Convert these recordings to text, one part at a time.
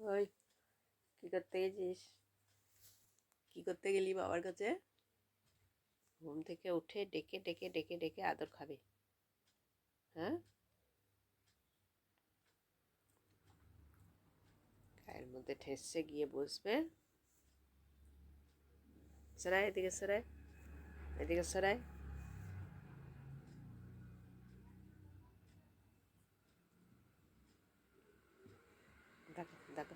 ওই কি করতে গেছিস? কি করতে গেলি বাবার কাছে? ঘুম থেকে উঠে ডেকে ডেকে ডেকে ডেকে আদর খাবে? হ্যাঁ, গায়ের মধ্যে ঠেসছে, গিয়ে বসবে। সরাই এদিকে, সরাই এদিকে, সরাই। দেখো দেখো,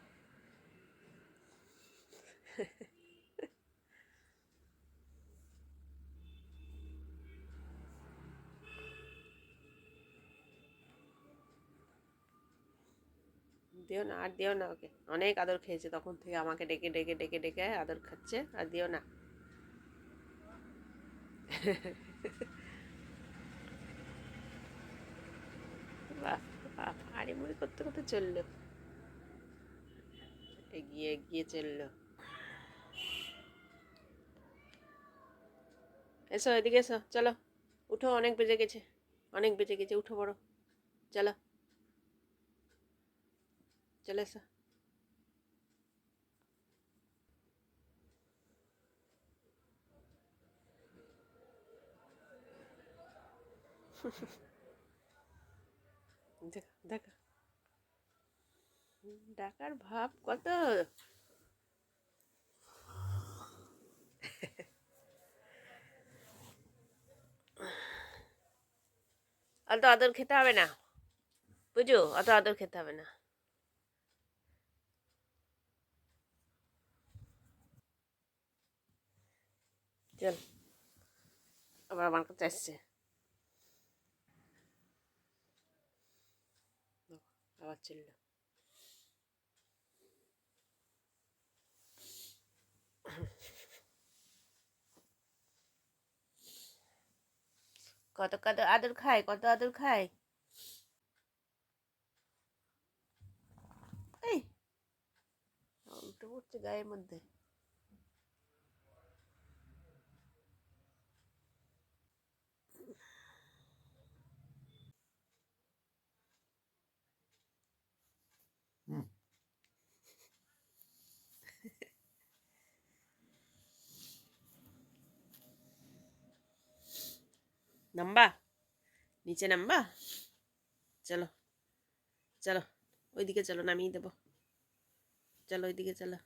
দিও না, আর দিও না ওকে। অনেক আদর খেয়েছে তখন থেকে, আমাকে ডেকে ডেকে ডেকে ডেকে আদর খাচ্ছে, আর দিও না। বাহ বাহ, হাড়িমুড়ি করতে করতে চললো, এগিয়ে এগিয়ে চললো। এসো এদিকে, এসো, চলো উঠো, অনেক বেজে গেছে, অনেক বেজে গেছে, উঠো বড়, চলো, চলে এসো। দেখো দেখো, ডাকার ভাব কত। অত আদর খেতে হবে না, বুঝো, অত আদর খেতে হবে না। চল, আবার আমার কাছে আসছে, আবার চললো। কত কত আদর খায়, কত আদর খায়। এই উল্টে পড়ছে গায়ের মধ্যে। নাম্বা, নিচে নাম্বা, চলো চলো, ওইদিকে চলো, নামিয়ে দেবো, চলো ওইদিকে চলো।